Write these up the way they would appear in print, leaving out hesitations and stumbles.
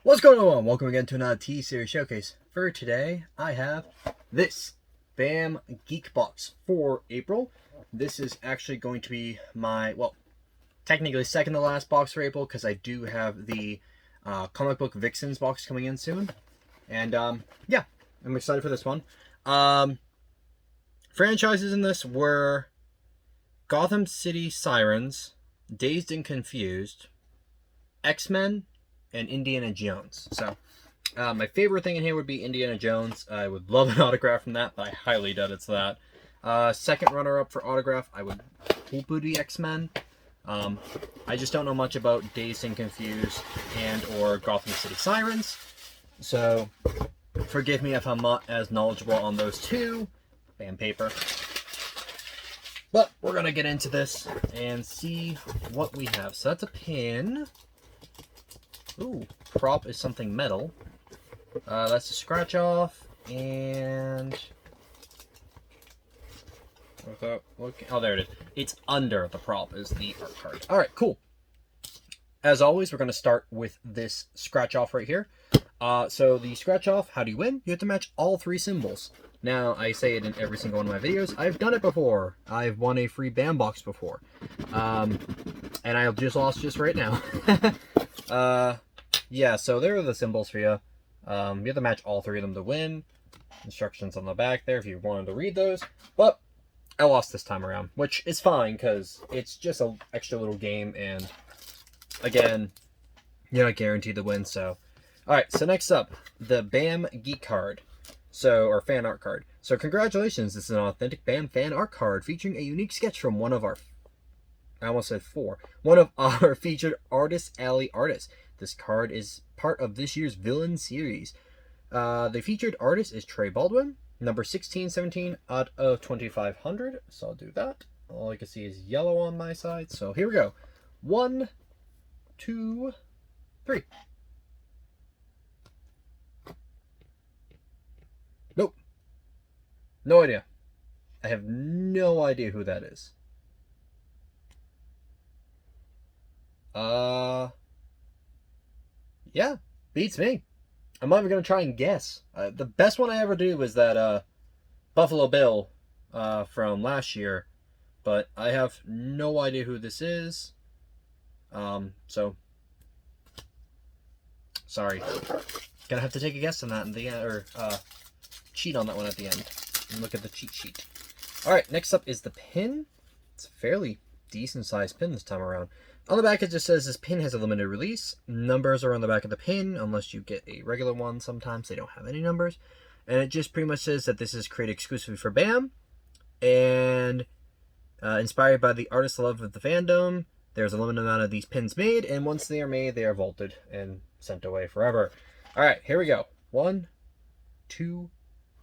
What's going on? Welcome again to another T-Series showcase. For today, I have this BAM Geek Box for April. This is actually going to be my, well, technically second to last box for April because I do have the comic book Vixens box coming in soon. And yeah, I'm excited for this one. Franchises in this were Gotham City Sirens, Dazed and Confused, X-Men, and Indiana Jones. So my favorite thing in here would be Indiana Jones. I would love an autograph from that, but I highly doubt it's that. Second runner-up for autograph, I would hope it would be X-Men. I just don't know much about Dazed and Confused and or Gotham City Sirens, so forgive me if I'm not as knowledgeable on those two. Bam paper. But we're gonna get into this and see what we have. So that's a pin. Ooh, prop is something metal. That's a scratch off, and without looking, oh, there it is. It's under the prop is the art card. All right, cool. As always, we're going to start with this scratch off right here. So the scratch off, how do you win? You have to match all three symbols. Now, I say it in every single one of my videos. I've done it before. I've won a free BAM box before. And I just lost just right now. Yeah, so there are the symbols for you. You have to match all three of them to win. Instructions on the back there if you wanted to read those. But I lost this time around, which is fine because it's just an extra little game, and again, you're not guaranteed to win. So, all right. So next up, the BAM Geek card. So, or fan art card. So congratulations, this is an authentic BAM fan art card featuring a unique sketch from one of our, I almost said four, one of our featured Artist Alley artists. This card is part of this year's Villain series. The featured artist is Trey Baldwin, number 1617 out of 2500. So I'll do that. All I can see is yellow on my side. So here we go. 1, 2, 3. Nope. No idea. I have no idea who that is. Yeah, beats me. I'm not even going to try and guess. The best one I ever did was that Buffalo Bill from last year, but I have no idea who this is. So sorry. Gonna have to take a guess on that in the end, or cheat on that one at the end and look at the cheat sheet. All right, next up is the pin. It's a fairly decent sized pin this time around. On the back, it just says this pin has a limited release. Numbers are on the back of the pin, unless you get a regular one. Sometimes they don't have any numbers. And it just pretty much says that this is created exclusively for BAM. And inspired by the artist's love of the fandom, there's a limited amount of these pins made. And once they are made, they are vaulted and sent away forever. All right, here we go. 1, 2,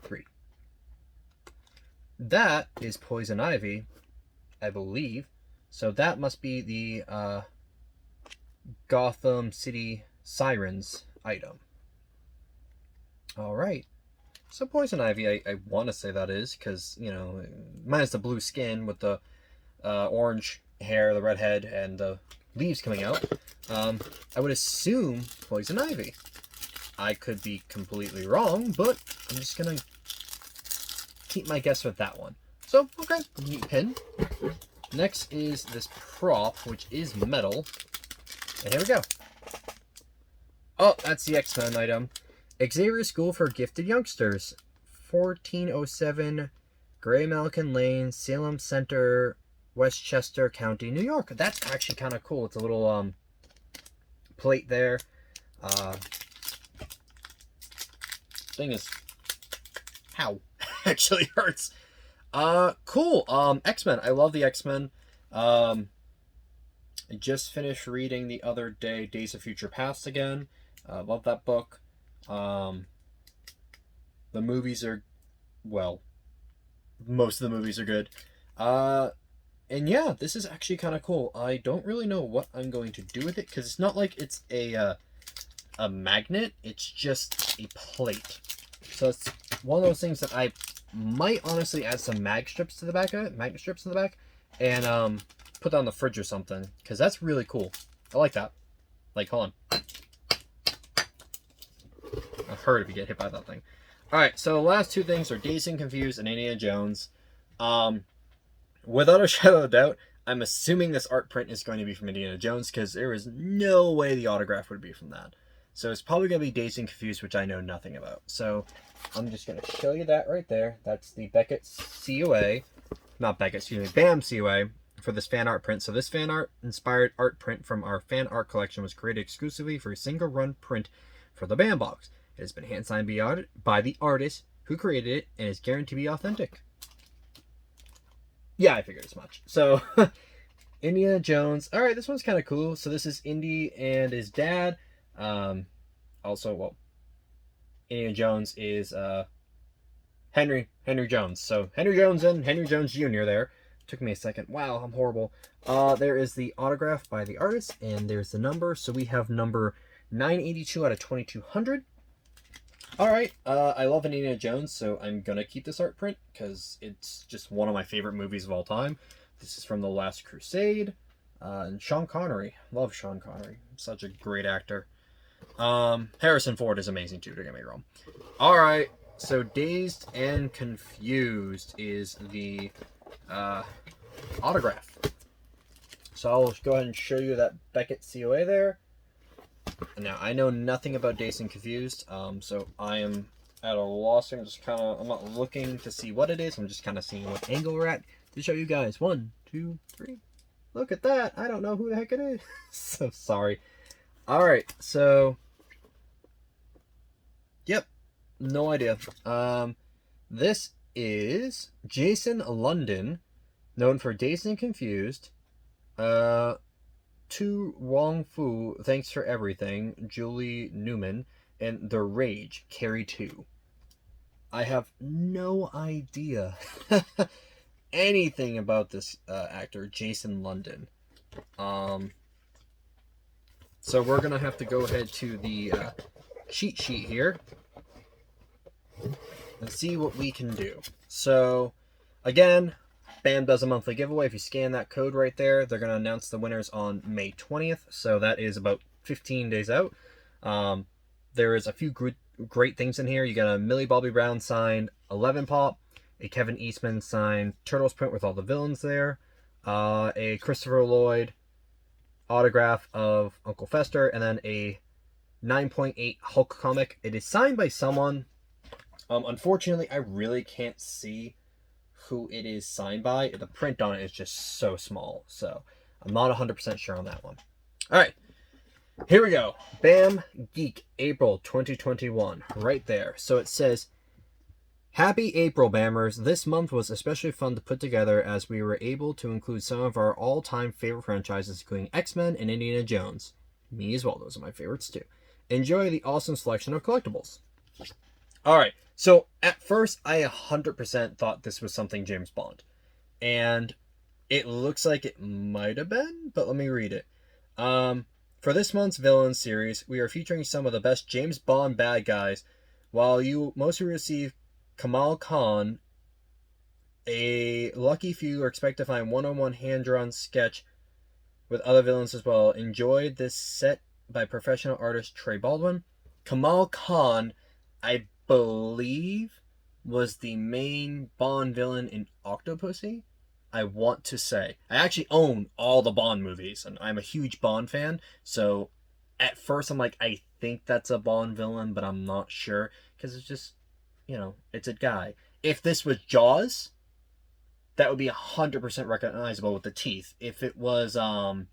3. That is Poison Ivy, I believe. So that must be the Gotham City Sirens item. Alright. So Poison Ivy, I want to say that is, because, you know, minus the blue skin with the orange hair, the red head, and the leaves coming out, I would assume Poison Ivy. I could be completely wrong, but I'm just going to keep my guess with that one. So, okay, neat pin. Next is this prop, which is metal. And here we go. Oh, that's the X-Men item. Xavier School for Gifted Youngsters. 1407 Gray Malkin Lane, Salem Center, Westchester County, New York. That's actually kind of cool. It's a little plate there. Thing is, how? Actually hurts. Cool. X-Men. I love the X-Men. I just finished reading the other day Days of Future Past again. Love that book. The movies are, well, most of the movies are good. And yeah, this is actually kind of cool. I don't really know what I'm going to do with it because it's not like it's a magnet. It's just a plate. So it's one of those things that I might honestly add some magnet strips in the back, and put that on the fridge or something, because that's really cool. I like that. Like, hold on. hurt if you get hit by that thing. Alright, so the last two things are Dazed and Confused and Indiana Jones. Without a shadow of doubt, I'm assuming this art print is going to be from Indiana Jones, because there is no way the autograph would be from that. So it's probably going to be Dazed and Confused, which I know nothing about. So I'm just going to show you that right there. That's the Beckett CUA. Not Beckett, excuse me, BAM CUA for this fan art print. So this fan art inspired art print from our fan art collection was created exclusively for a single run print for the BAM box. It has been hand signed by the artist who created it and is guaranteed to be authentic. Yeah, I figured as much. So, Indiana Jones. All right, this one's kind of cool. So this is Indy and his dad. Also, well, Indiana Jones is Henry Jones. So Henry Jones and Henry Jones Jr. there. Took me a second. Wow, I'm horrible. There is the autograph by the artist, and there's the number. So we have number 982 out of 2200. Alright, I love Indiana Jones, so I'm gonna keep this art print, because it's just one of my favorite movies of all time. This is from The Last Crusade, and Sean Connery. Love Sean Connery. Such a great actor. Harrison Ford is amazing too, don't get me wrong. Alright, so Dazed and Confused is the autograph. So I'll go ahead and show you that Beckett COA there. Now, I know nothing about Dazed and Confused, so I am at a loss. I'm not looking to see what it is. I'm just kind of seeing what angle we're at to show you guys. 1, 2, 3. Look at that. I don't know who the heck it is. So sorry. Alright, so... Yep. No idea. This is Jason London, known for Dazed and Confused. To Wong Fu, Thanks for Everything, Julie Newman, and The Rage, Carrie 2. I have no idea anything about this actor, Jason London. So we're going to have to go ahead to the cheat sheet here and see what we can do. So, again... BAM does a monthly giveaway. If you scan that code right there, they're going to announce the winners on May 20th. So that is about 15 days out. There is a few great things in here. You got a Millie Bobby Brown signed 11 pop, a Kevin Eastman signed Turtles print with all the villains there, a Christopher Lloyd autograph of Uncle Fester, and then a 9.8 Hulk comic. It is signed by someone. Unfortunately, I really can't see who it is signed by. The print on it is just so small, so I'm not 100% sure on that one. Alright, here we go. BAM Geek, April 2021, right there. So it says, Happy April, BAMers. This month was especially fun to put together as we were able to include some of our all-time favorite franchises, including X-Men and Indiana Jones. Me as well, those are my favorites too. Enjoy the awesome selection of collectibles. Alright, so at first I 100% thought this was something James Bond. And it looks like it might have been, but let me read it. For this month's Villain series, we are featuring some of the best James Bond bad guys. While you mostly receive Kamal Khan, a lucky few are expected to find one-on-one hand-drawn sketch with other villains as well. Enjoy this set by professional artist Trey Baldwin. Kamal Khan, I believe, was the main Bond villain in Octopussy. I want to say. I actually own all the Bond movies, and I'm a huge Bond fan, so at first I'm like, I think that's a Bond villain, but I'm not sure, because it's just, you know, it's a guy. If this was Jaws, that would be 100% recognizable with the teeth. If it was, Odd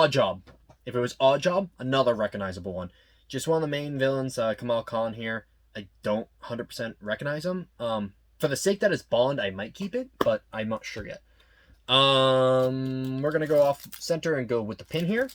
Job. If it was Odd Job, another recognizable one. Just one of the main villains, Kamal Khan here. I don't 100% recognize him. For the sake that it's Bond, I might keep it, but I'm not sure yet. We're going to go off center and go with the pin here.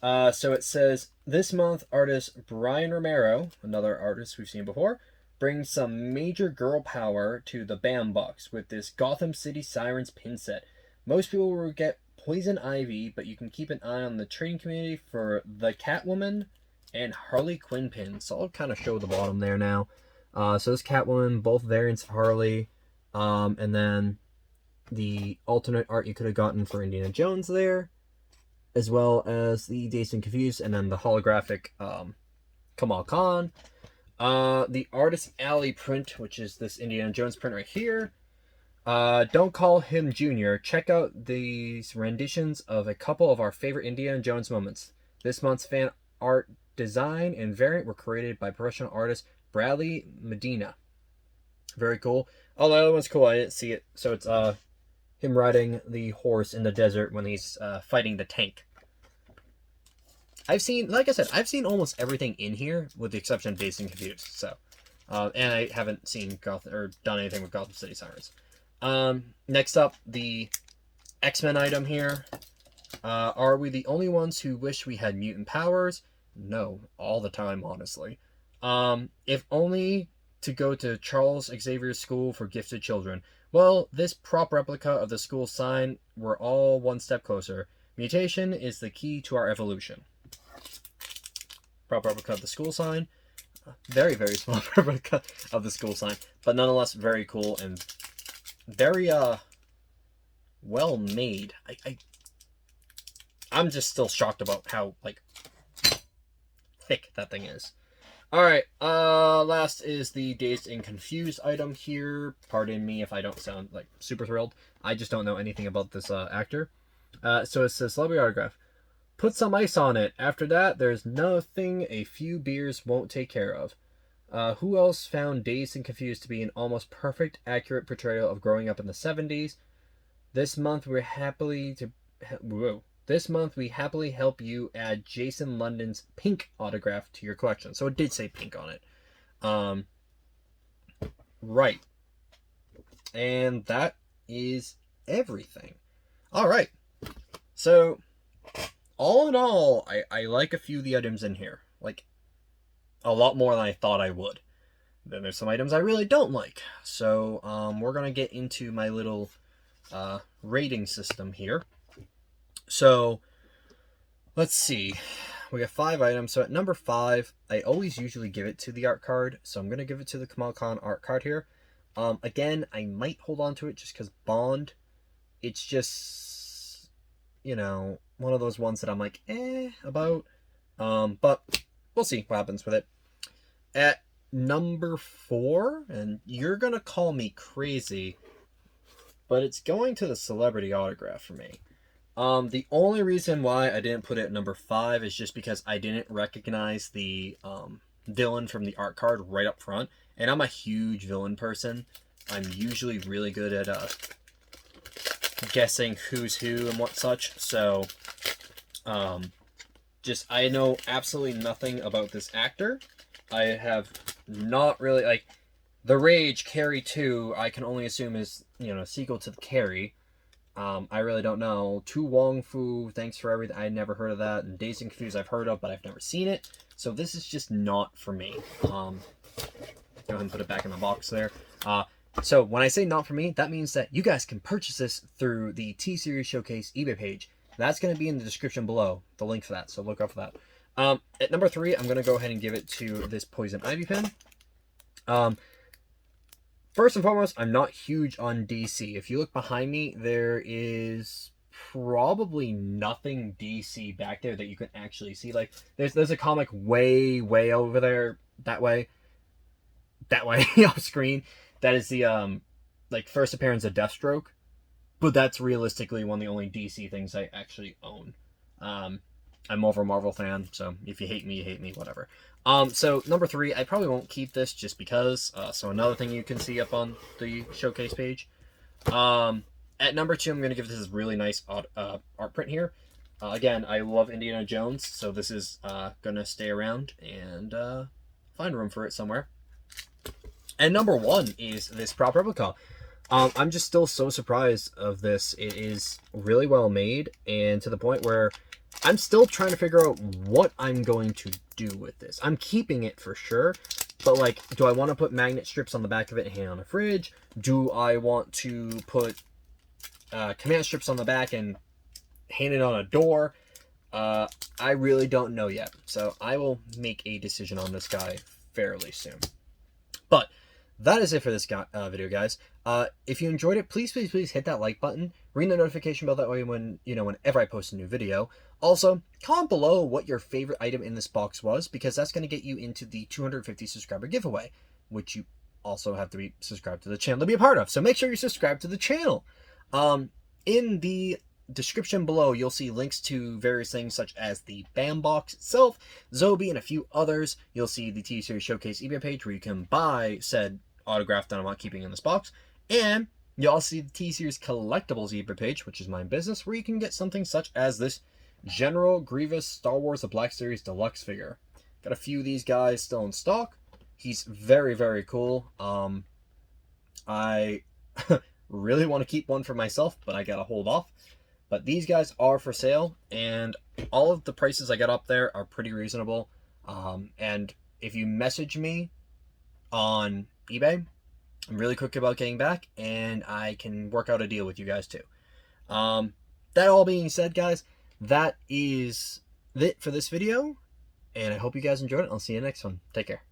So it says, this month, artist Brian Romero, another artist we've seen before, brings some major girl power to the BAM box with this Gotham City Sirens pin set. Most people will get Poison Ivy, but you can keep an eye on the trading community for the Catwoman and Harley Quinn pins. So I'll kind of show the bottom there now. So this Catwoman, both variants of Harley, and then the alternate art you could have gotten for Indiana Jones there. as well as the Dazed and Confused, and then the holographic Kamal Khan. The Artist Alley print, which is this Indiana Jones print right here. Don't call him Junior. Check out these renditions of a couple of our favorite Indiana Jones moments. This month's fan art design and variant were created by professional artist Bradley Medina. Very cool. Oh, the other one's cool. I didn't see it. So it's him riding the horse in the desert when he's fighting the tank. I've seen, like I said, I've seen almost everything in here with the exception of Dazed and Confused. So, and I haven't seen or done anything with Gotham City Sirens. Next up, the X-Men item here. Are we the only ones who wish we had mutant powers? No, all the time, honestly. If only to go to Charles Xavier's School for Gifted Children. Well, this prop replica of the school sign, we're all one step closer. Mutation is the key to our evolution. Prop replica of the school sign. Very, very small replica of the school sign, but nonetheless very cool and very well made. I'm just still shocked about how like thick that thing is. Alright, last is the Dazed and Confused item here. Pardon me if I don't sound like super thrilled. I just don't know anything about this actor. So it says celebrity autograph. Put some ice on it. After that, there's nothing a few beers won't take care of. Who else found Dazed and Confused to be an almost perfect, accurate portrayal of growing up in the 70s? This month we happily help you add Jason London's pink autograph to your collection. So it did say pink on it. Right. And that is everything. All right. So all in all, I like a few of the items in here. Like, a lot more than I thought I would. Then there's some items I really don't like. So, we're going to get into my little rating system here. So, let's see. We got 5 items. So, at number 5, I always usually give it to the art card. So, I'm going to give it to the Kamal Khan art card here. Again, I might hold on to it just because Bond, it's just, you know, one of those ones that I'm like, about. But we'll see what happens with it. At number 4, and you're going to call me crazy, but it's going to the celebrity autograph for me. The only reason why I didn't put it at number 5 is just because I didn't recognize the villain from the art card right up front. And I'm a huge villain person. I'm usually really good at guessing who's who and what such. So, I know absolutely nothing about this actor. I have not really, like, The Rage, Carrie 2, I can only assume is, you know, a sequel to the Carrie. I really don't know. Tu Wong Fu, Thanks for Everything, I never heard of that. And Dazed and Confused I've heard of, but I've never seen it. So this is just not for me. Go ahead and put it back in the box there. So when I say not for me, that means that you guys can purchase this through the T-Series Showcase eBay page. That's going to be in the description below, the link for that, so look out for that. At number 3, I'm going to go ahead and give it to this Poison Ivy pin. First and foremost, I'm not huge on DC. If you look behind me, there is probably nothing DC back there that you can actually see. Like, there's a comic way over there, that way off screen. That is the like first appearance of Deathstroke, but that's realistically one of the only DC things I actually own. I'm more of a Marvel fan, so if you hate me, you hate me, whatever. So number 3, I probably won't keep this just because. So another thing you can see up on the showcase page. At number 2, I'm going to give this really nice art print here. Again, I love Indiana Jones, so this is going to stay around and find room for it somewhere. And number 1 is this prop replica. I'm just still so surprised of this. It is really well made, and to the point where I'm still trying to figure out what I'm going to do with this. I'm keeping it for sure, but like, do I want to put magnet strips on the back of it and hang on a fridge? Do I want to put command strips on the back and hang it on a door? I really don't know yet, so I will make a decision on this guy fairly soon. But that is it for this video, guys. If you enjoyed it, please hit that like button. ring the notification bell, that way when, whenever I post a new video. Also, comment below what your favorite item in this box was, because that's going to get you into the 250 subscriber giveaway, which you also have to be subscribed to the channel to be a part of. So make sure you're subscribed to the channel. In the description below, you'll see links to various things such as the BAM box itself, Zobie, and a few others. You'll see the T-Series Showcase eBay page where you can buy said autograph that I'm not keeping in this box. And you'll also see the T-Series Collectibles eBay page, which is my business, where you can get something such as this General Grievous Star Wars The Black Series Deluxe figure. Got a few of these guys still in stock. He's very, very cool. I really want to keep one for myself, but I gotta hold off. But these guys are for sale, and all of the prices I got up there are pretty reasonable. And if you message me on eBay, I'm really quick about getting back, and I can work out a deal with you guys too. That all being said, guys, that is it for this video, and I hope you guys enjoyed it. I'll see you next one. Take care.